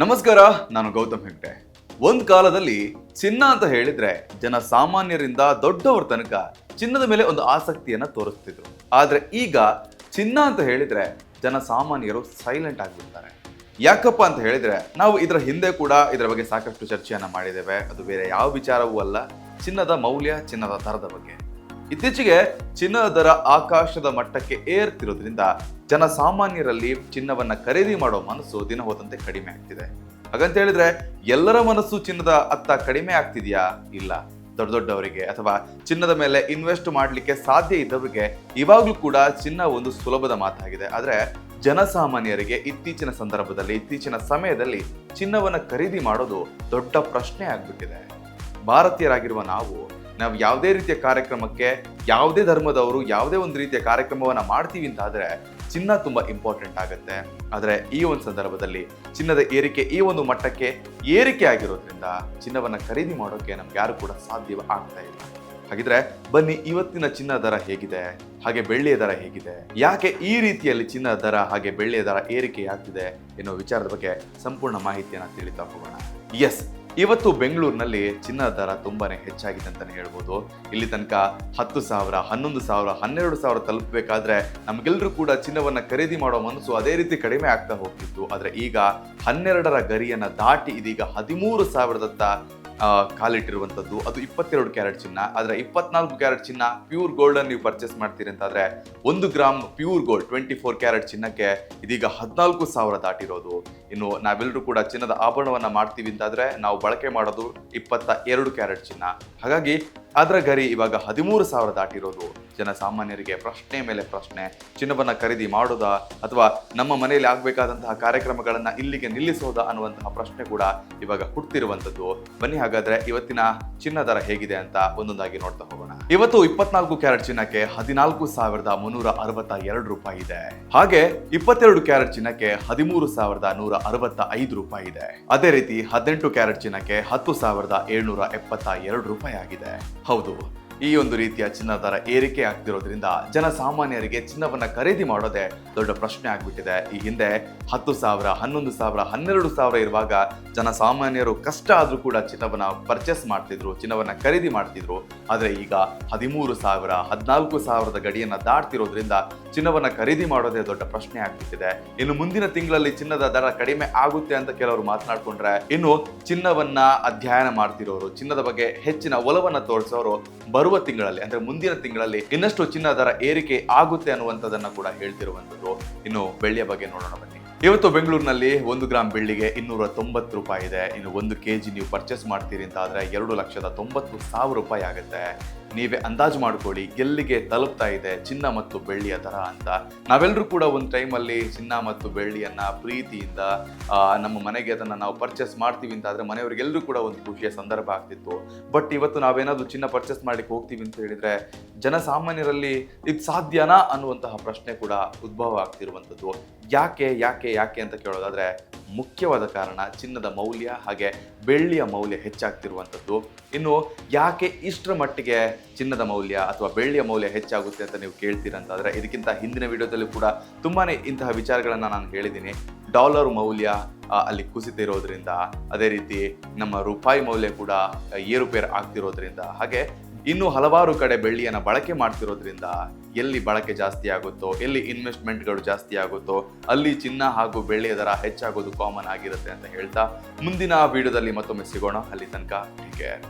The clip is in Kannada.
ನಮಸ್ಕಾರ, ನಾನು ಗೌತಮ್ ಹೆಗ್ಡೆ. ಒಂದ್ ಕಾಲದಲ್ಲಿ ಚಿನ್ನ ಅಂತ ಹೇಳಿದ್ರೆ ಜನ ಸಾಮಾನ್ಯರಿಂದ ದೊಡ್ಡವರ ತನಕ ಚಿನ್ನದ ಮೇಲೆ ಒಂದು ಆಸಕ್ತಿಯನ್ನ ತೋರಿಸ್ತಿದ್ರು. ಆದ್ರೆ ಈಗ ಚಿನ್ನ ಅಂತ ಹೇಳಿದ್ರೆ ಜನ ಸಾಮಾನ್ಯರು ಸೈಲೆಂಟ್ ಆಗಿಬಿಡ್ತಾರೆ. ಯಾಕಪ್ಪ ಅಂತ ಹೇಳಿದ್ರೆ ನಾವು ಇದರ ಹಿಂದೆ ಕೂಡ ಇದರ ಬಗ್ಗೆ ಸಾಕಷ್ಟು ಚರ್ಚೆಯನ್ನ ಮಾಡಿದ್ದೇವೆ. ಅದು ಬೇರೆ ಯಾವ ವಿಚಾರವೂ ಅಲ್ಲ, ಚಿನ್ನದ ಮೌಲ್ಯ, ಚಿನ್ನದ ದರದ ಬಗ್ಗೆ. ಇತ್ತೀಚೆಗೆ ಚಿನ್ನದ ದರ ಆಕಾಶದ ಮಟ್ಟಕ್ಕೆ ಏರ್ತಿರೋದ್ರಿಂದ ಜನಸಾಮಾನ್ಯರಲ್ಲಿ ಚಿನ್ನವನ್ನ ಖರೀದಿ ಮಾಡೋ ಮನಸ್ಸು ದಿನ ಹೋದಂತೆ ಕಡಿಮೆ ಆಗ್ತಿದೆ. ಹಾಗಂತ ಹೇಳಿದ್ರೆ ಎಲ್ಲರ ಮನಸ್ಸು ಚಿನ್ನದ ಅತ್ತ ಕಡಿಮೆ ಆಗ್ತಿದ್ಯಾ? ಇಲ್ಲ. ದೊಡ್ಡ ದೊಡ್ಡವರಿಗೆ ಅಥವಾ ಚಿನ್ನದ ಮೇಲೆ ಇನ್ವೆಸ್ಟ್ ಮಾಡ್ಲಿಕ್ಕೆ ಸಾಧ್ಯ ಇದ್ದವರಿಗೆ ಇವಾಗ್ಲೂ ಕೂಡ ಚಿನ್ನ ಒಂದು ಸುಲಭದ ಮಾತಾಗಿದೆ. ಆದ್ರೆ ಜನಸಾಮಾನ್ಯರಿಗೆ ಇತ್ತೀಚಿನ ಸಂದರ್ಭದಲ್ಲಿ, ಇತ್ತೀಚಿನ ಸಮಯದಲ್ಲಿ ಚಿನ್ನವನ್ನ ಖರೀದಿ ಮಾಡೋದು ದೊಡ್ಡ ಪ್ರಶ್ನೆ ಆಗ್ಬಿಟ್ಟಿದೆ. ಭಾರತೀಯರಾಗಿರುವ ನಾವು ಯಾವುದೇ ರೀತಿಯ ಕಾರ್ಯಕ್ರಮಕ್ಕೆ, ಯಾವುದೇ ಧರ್ಮದವರು ಯಾವುದೇ ಒಂದು ರೀತಿಯ ಕಾರ್ಯಕ್ರಮವನ್ನ ಮಾಡ್ತೀವಿ ಅಂತ ಆದ್ರೆ ಚಿನ್ನ ತುಂಬಾ ಇಂಪಾರ್ಟೆಂಟ್ ಆಗುತ್ತೆ. ಆದ್ರೆ ಈ ಒಂದು ಸಂದರ್ಭದಲ್ಲಿ ಚಿನ್ನದ ಏರಿಕೆ ಈ ಒಂದು ಮಟ್ಟಕ್ಕೆ ಏರಿಕೆ ಆಗಿರೋದ್ರಿಂದ ಚಿನ್ನವನ್ನ ಖರೀದಿ ಮಾಡೋಕೆ ನಮ್ಗೆ ಯಾರು ಕೂಡ ಸಾಧ್ಯ ಆಗ್ತಾ ಇಲ್ಲ. ಹಾಗಿದ್ರೆ ಬನ್ನಿ, ಇವತ್ತಿನ ಚಿನ್ನ ದರ ಹೇಗಿದೆ, ಹಾಗೆ ಬೆಳ್ಳಿಯ ದರ ಹೇಗಿದೆ, ಯಾಕೆ ಈ ರೀತಿಯಲ್ಲಿ ಚಿನ್ನ ದರ ಹಾಗೆ ಬೆಳ್ಳಿಯ ದರ ಏರಿಕೆ ಆಗ್ತಿದೆ ಎನ್ನುವ ವಿಚಾರದ ಬಗ್ಗೆ ಸಂಪೂರ್ಣ ಮಾಹಿತಿಯನ್ನ ತಿಳಿತಾ ಹೋಗೋಣ. ಎಸ್, ಇವತ್ತು ಬೆಂಗಳೂರಿನಲ್ಲಿ ಚಿನ್ನದ ದರ ತುಂಬಾನೇ ಹೆಚ್ಚಾಗಿದೆ ಅಂತಾನೆ ಹೇಳ್ಬೋದು. ಇಲ್ಲಿ ತನಕ 10,000, 11,000, 12,000 ತಲುಪಬೇಕಾದ್ರೆ ನಮ್ಗೆಲ್ರೂ ಕೂಡ ಚಿನ್ನವನ್ನ ಖರೀದಿ ಮಾಡೋ ಮನಸ್ಸು ಅದೇ ರೀತಿ ಕಡಿಮೆ ಆಗ್ತಾ ಹೋಗ್ತಿತ್ತು. ಆದ್ರೆ ಈಗ 12ರ ಗರಿಯನ್ನ ದಾಟಿ ಇದೀಗ 13,000ದತ್ತ ಕಾಲಿಟ್ಟಿರುವಂತದ್ದು. ಅದು 22 ಕ್ಯಾರೆಟ್ ಚಿನ್ನ. ಆದ್ರೆ 24 ಕ್ಯಾರೆಟ್ ಚಿನ್ನ ಪ್ಯೂರ್ ಗೋಲ್ಡ್ ಅನ್ನು ನೀವು ಪರ್ಚೇಸ್ ಮಾಡ್ತೀರಿ ಅಂತಾದ್ರೆ 1 ಗ್ರಾಮ್ ಪ್ಯೂರ್ ಗೋಲ್ಡ್ 24 ಕ್ಯಾರೆಟ್ ಚಿನ್ನಕ್ಕೆ ಇದೀಗ 14,000 ದಾಟಿರೋದು. ಇನ್ನು ನಾವೆಲ್ಲರೂ ಕೂಡ ಚಿನ್ನದ ಆಭರಣವನ್ನ ಮಾಡ್ತೀವಿ ಅಂತಾದ್ರೆ ನಾವು ಬಳಕೆ ಮಾಡೋದು 22 ಕ್ಯಾರೆಟ್ ಚಿನ್ನ. ಹಾಗಾಗಿ ಅದರ ಗರಿ ಇವಾಗ 13,000 ದಾಟಿರೋದು. ಜನಸಾಮಾನ್ಯರಿಗೆ ಪ್ರಶ್ನೆ ಮೇಲೆ ಪ್ರಶ್ನೆ, ಚಿನ್ನವನ್ನ ಖರೀದಿ ಮಾಡೋದಾ ಅಥವಾ ನಮ್ಮ ಮನೆಯಲ್ಲಿ ಆಗ್ಬೇಕಾದಂತಹ ಕಾರ್ಯಕ್ರಮಗಳನ್ನ ಇಲ್ಲಿಗೆ ನಿಲ್ಲಿಸೋದಾ ಅನ್ನುವಂತಹ ಪ್ರಶ್ನೆ ಕೂಡ ಇವಾಗ ಹುಟ್ಟಿರುವಂತದ್ದು. ಬನ್ನಿ ಹಾಗಾದ್ರೆ ಇವತ್ತಿನ ಚಿನ್ನ ದರ ಹೇಗಿದೆ ಅಂತ ಒಂದೊಂದಾಗಿ ನೋಡ್ತಾ ಹೋಗೋಣ. ಇವತ್ತು 24 ಕ್ಯಾರೆಟ್ ಚಿನ್ನಕ್ಕೆ 14,362 ರೂಪಾಯಿ ಇದೆ. ಹಾಗೆ 22 ಕ್ಯಾರೆಟ್ ಚಿನ್ನಕ್ಕೆ 13,165 ರೂಪಾಯಿ ಇದೆ. ಅದೇ ರೀತಿ 18 ಕ್ಯಾರೆಟ್ ಚಿನ್ನಕ್ಕೆ 10,772 ರೂಪಾಯಿ ಆಗಿದೆ. ಹೌದು, ಈ ಒಂದು ರೀತಿಯ ಚಿನ್ನದ ದರ ಏರಿಕೆ ಆಗ್ತಿರೋದ್ರಿಂದ ಜನಸಾಮಾನ್ಯರಿಗೆ ಚಿನ್ನವನ್ನ ಖರೀದಿ ಮಾಡೋದೇ ದೊಡ್ಡ ಪ್ರಶ್ನೆ ಆಗ್ಬಿಟ್ಟಿದೆ. ಈ ಹಿಂದೆ 10,000, 11,000, 12,000 ಇರುವಾಗ ಜನಸಾಮಾನ್ಯರು ಕಷ್ಟ ಆದ್ರೂ ಕೂಡ ಚಿನ್ನವನ್ನ ಪರ್ಚೇಸ್ ಮಾಡ್ತಿದ್ರು, ಚಿನ್ನವನ್ನ ಖರೀದಿ ಮಾಡ್ತಿದ್ರು. ಆದ್ರೆ ಈಗ 13,000, 14,000ದ ಗಡಿಯನ್ನ ದಾಟ್ತಿರೋದ್ರಿಂದ ಚಿನ್ನವನ್ನ ಖರೀದಿ ಮಾಡೋದೇ ದೊಡ್ಡ ಪ್ರಶ್ನೆ ಆಗ್ಬಿಟ್ಟಿದೆ. ಇನ್ನು ಮುಂದಿನ ತಿಂಗಳಲ್ಲಿ ಚಿನ್ನದ ದರ ಕಡಿಮೆ ಆಗುತ್ತೆ ಅಂತ ಕೆಲವರು ಮಾತನಾಡ್ಕೊಂಡ್ರೆ, ಇನ್ನು ಚಿನ್ನವನ್ನ ಅಧ್ಯಯನ ಮಾಡ್ತಿರೋರು, ಚಿನ್ನದ ಬಗ್ಗೆ ಹೆಚ್ಚಿನ ಒಲವನ್ನ ತೋರಿಸೋರು ಬರುವ ತಿಂಗಳಲ್ಲಿ ಅಂದ್ರೆ ಮುಂದಿನ ತಿಂಗಳಲ್ಲಿ ಇನ್ನಷ್ಟು ಚಿನ್ನ ದರ ಏರಿಕೆ ಆಗುತ್ತೆ ಅನ್ನುವಂಥದ್ದನ್ನ ಕೂಡ ಹೇಳ್ತಿರುವಂಥದ್ದು. ಇನ್ನು ಬೆಳ್ಳಿಯ ಬಗ್ಗೆ ನೋಡೋಣ ಬನ್ನಿ. ಇವತ್ತು ಬೆಂಗಳೂರಿನಲ್ಲಿ 1 ಗ್ರಾಮ್ ಬೆಳ್ಳಿಗೆ 290 ರೂಪಾಯಿ ಇದೆ. ಇನ್ನು 1 kg ನೀವು ಪರ್ಚೇಸ್ ಮಾಡ್ತೀರಿ ಅಂತ ಆದ್ರೆ 2,90,000 ರೂಪಾಯಿ ಆಗುತ್ತೆ. ನೀವೇ ಅಂದಾಜು ಮಾಡ್ಕೊಳ್ಳಿ ಎಲ್ಲಿಗೆ ತಲುಪ್ತಾ ಇದೆ ಚಿನ್ನ ಮತ್ತು ಬೆಳ್ಳಿಯ ದರ ಅಂತ. ನಾವೆಲ್ಲರೂ ಕೂಡ ಒಂದು ಟೈಮಲ್ಲಿ ಚಿನ್ನ ಮತ್ತು ಬೆಳ್ಳಿಯನ್ನ ಪ್ರೀತಿಯಿಂದ ನಮ್ಮ ಮನೆಗೆ ಅದನ್ನ ನಾವು ಪರ್ಚೇಸ್ ಮಾಡ್ತೀವಿ ಅಂತ ಆದ್ರೆ ಮನೆಯವರಿಗೆಲ್ಲರೂ ಕೂಡ ಒಂದು ಖುಷಿಯ ಸಂದರ್ಭ ಆಗ್ತಿತ್ತು. ಬಟ್ ಇವತ್ತು ನಾವೇನಾದ್ರೂ ಚಿನ್ನ ಪರ್ಚೇಸ್ ಮಾಡ್ಲಿಕ್ಕೆ ಹೋಗ್ತೀವಿ ಅಂತ ಹೇಳಿದ್ರೆ ಜನಸಾಮಾನ್ಯರಲ್ಲಿ ಇದು ಸಾಧ್ಯನಾ ಅನ್ನುವಂತಹ ಪ್ರಶ್ನೆ ಕೂಡ ಉದ್ಭವ ಆಗ್ತಿರುವಂಥದ್ದು. ಯಾಕೆ ಯಾಕೆ ಯಾಕೆ ಅಂತ ಕೇಳೋದಾದ್ರೆ ಮುಖ್ಯವಾದ ಕಾರಣ ಚಿನ್ನದ ಮೌಲ್ಯ ಹಾಗೆ ಬೆಳ್ಳಿಯ ಮೌಲ್ಯ ಹೆಚ್ಚಾಗ್ತಿರುವಂಥದ್ದು. ಇನ್ನು ಯಾಕೆ ಇಷ್ಟರ ಮಟ್ಟಿಗೆ ಚಿನ್ನದ ಮೌಲ್ಯ ಅಥವಾ ಬೆಳ್ಳಿಯ ಮೌಲ್ಯ ಹೆಚ್ಚಾಗುತ್ತೆ ಅಂತ ನೀವು ಕೇಳ್ತೀರಂತಾದ್ರೆ ಇದಕ್ಕಿಂತ ಹಿಂದಿನ ವಿಡಿಯೋದಲ್ಲಿ ಕೂಡ ತುಂಬಾನೇ ಇಂತಹ ವಿಚಾರಗಳನ್ನ ನಾನು ಹೇಳಿದ್ದೀನಿ. ಡಾಲರ್ ಮೌಲ್ಯ ಅಲ್ಲಿ ಕುಸಿತಿರೋದ್ರಿಂದ, ಅದೇ ರೀತಿ ನಮ್ಮ ರೂಪಾಯಿ ಮೌಲ್ಯ ಕೂಡ ಏರುಪೇರು ಆಗ್ತಿರೋದ್ರಿಂದ, ಹಾಗೆ ಇನ್ನು ಹಲವಾರು ಕಡೆ ಬೆಳ್ಳಿಯನ್ನ ಬಳಕೆ ಮಾಡ್ತಿರೋದ್ರಿಂದ ಎಲ್ಲಿ ಬಳಕೆ ಜಾಸ್ತಿ ಆಗುತ್ತೋ, ಎಲ್ಲಿ ಇನ್ವೆಸ್ಟ್ಮೆಂಟ್ಗಳು ಜಾಸ್ತಿ ಆಗುತ್ತೋ ಅಲ್ಲಿ ಚಿನ್ನ ಹಾಗೂ ಬೆಳ್ಳಿಯ ದರ ಹೆಚ್ಚಾಗೋದು ಕಾಮನ್ ಆಗಿರುತ್ತೆ ಅಂತ ಹೇಳ್ತಾ ಮುಂದಿನ ವಿಡಿಯೋದಲ್ಲಿ ಮತ್ತೊಮ್ಮೆ ಸಿಗೋಣ. ಅಲ್ಲಿ ತನಕ ಟೇಕ್ ಕೇರ್.